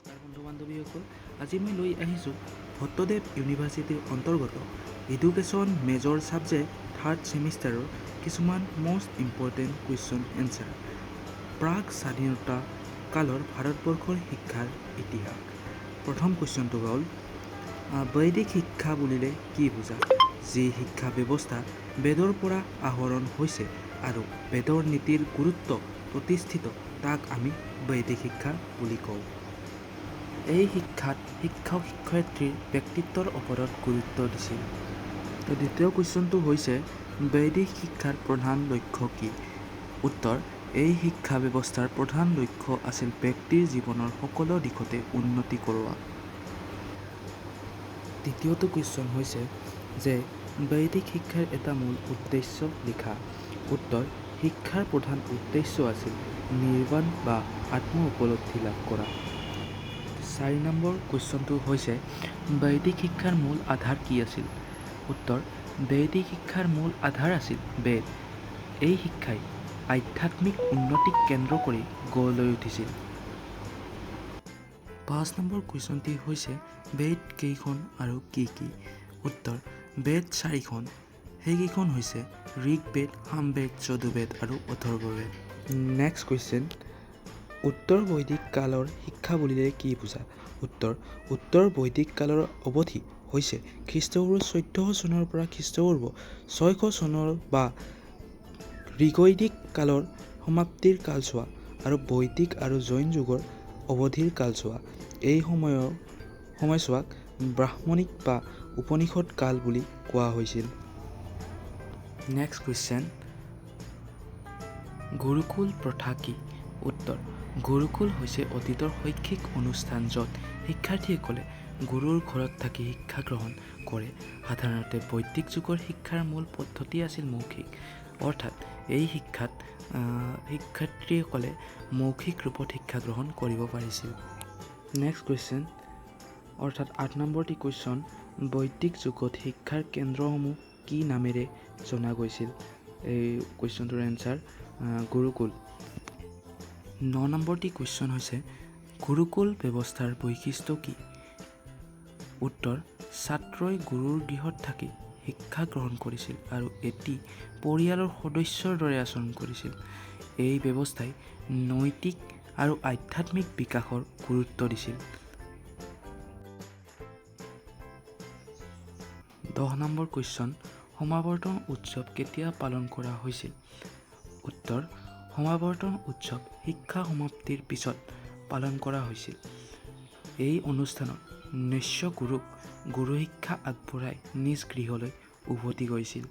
নমস্কাৰ বন্ধু বান্ধৱীসকল, আজি মই লৈ আহিছোঁ ভট্টদেৱ ইউনিভাৰ্চিটিৰ অন্তৰ্গত এডুকেশ্যন মেজৰ ছাবজেক্ট থাৰ্ড ছেমিষ্টাৰৰ কিছুমান মষ্ট ইম্পৰ্টেণ্ট কুৱেশ্যন এনচাৰ। প্ৰাক স্বাধীনতা কালৰ ভাৰতবৰ্ষৰ শিক্ষাৰ ইতিহাস। প্ৰথম কুৱেশ্যনটো হ'ল বৈদিক শিক্ষা বুলিলে কি বুজা? যি শিক্ষা ব্যৱস্থা বেদৰ পৰা আহৰণ হৈছে আৰু বেদৰ নীতিৰ গুৰুত্ব প্ৰতিষ্ঠিত, তাক আমি বৈদিক শিক্ষা বুলি কওঁ। এই শিক্ষাত শিক্ষক শিক্ষয়িত্ৰীৰ ব্যক্তিত্বৰ ওপৰত গুৰুত্ব দিছিল। তো দ্বিতীয় কুৱেশ্যনটো হৈছে বৈদিক শিক্ষাৰ প্ৰধান লক্ষ্য কি? উত্তৰ, এই শিক্ষা ব্যৱস্থাৰ প্ৰধান লক্ষ্য আছিল ব্যক্তিৰ জীৱনৰ সকলো দিশতে উন্নতি কৰোৱা। তৃতীয়টো কুৱেশ্যন হৈছে যে বৈদিক শিক্ষাৰ এটা মূল উদ্দেশ্য লিখা। উত্তৰ, শিক্ষাৰ প্ৰধান উদ্দেশ্য আছিল নিৰ্বাণ বা আত্ম উপলব্ধি লাভ কৰা। 4 নম্বৰ কুৱেশ্যনটো হৈছে বৈদিক শিক্ষাৰ মূল আধাৰ কি আছিল? উত্তৰ, বৈদিক শিক্ষাৰ মূল আধাৰ আছিল বেদ। এই শিক্ষাই আধ্যাত্মিক উন্নতিক কেন্দ্ৰ কৰি গঢ় লৈ উঠিছিল। 5 নম্বৰ কুৱেশ্যনটি হৈছে বেদ কেইখন আৰু কি কি? উত্তৰ, বেদ 4খন। সেইকেইখন হৈছে ঋগ্বেদ, সামবেদ, যজুৰ্বেদ আৰু অথৰ্ববেদ। নেক্সট কুৱেশ্যন, উত্তৰ বৈদিক কালৰ শিক্ষা বুলিলে কি বুজা? উত্তৰ বৈদিক কালৰ অৱধি হৈছে খ্ৰীষ্টপূৰ্ব 1400 চনৰ পৰা খ্ৰীষ্টপূৰ্ব 600 চনৰ বা ঋগ্বৈদিক কালৰ সমাপ্তিৰ কালছোৱা আৰু বৈদিক আৰু জৈন যুগৰ অৱধিৰ কালছোৱা। এই সময়ছোৱাক ব্ৰাহ্মণিক বা উপনিষদ কাল বুলি কোৱা হৈছিল। নেক্সট কুৱেশ্যন, গুৰুকুল প্ৰথা কি? উত্তৰ, গুৰুকুল হৈছে অতীতৰ শৈক্ষিক অনুষ্ঠান য'ত শিক্ষাৰ্থীসকলে গুৰুৰ ঘৰত থাকি শিক্ষা গ্ৰহণ কৰে। সাধাৰণতে বৈদিক যুগৰ শিক্ষাৰ মূল পদ্ধতি আছিল মৌখিক, অৰ্থাৎ এই শিক্ষাত শিক্ষাৰ্থীসকলে মৌখিক ৰূপত শিক্ষা গ্ৰহণ কৰিব পাৰিছিল। নেক্সট কুৱেশ্যন, অৰ্থাৎ 8 নম্বৰটি কুৱেশ্যন, বৈদিক যুগত শিক্ষাৰ কেন্দ্ৰসমূহ কি নামেৰে জনা গৈছিল? এই কুৱেশ্যনটোৰ এনচাৰ গুৰুকুল। 9 নম্বৰটি কুৱেশ্যন হৈছে গুৰুকুল ব্যৱস্থাৰ বৈশিষ্ট্য কি? উত্তৰ, ছাত্ৰই গুৰুৰ গৃহত থাকি শিক্ষা গ্ৰহণ কৰিছিল আৰু এটি পৰিয়ালৰ সদস্যৰ দৰে আচৰণ কৰিছিল। এই ব্যৱস্থাই নৈতিক আৰু আধ্যাত্মিক বিকাশৰ গুৰুত্ব দিছিল। 10 নম্বৰ কুৱেশ্যন, সমাৱৰ্তন উৎসৱ কেতিয়া পালন কৰা হৈছিল? উত্তৰ, সমাৱৰ্তন উৎসৱ শিক্ষা সমাপ্তিৰ পিছত পালন কৰা হৈছিল। এই অনুষ্ঠানত নৈশ গুৰুক গুৰু শিক্ষা আগবঢ়াই নিজ গৃহলৈ উভতি গৈছিল।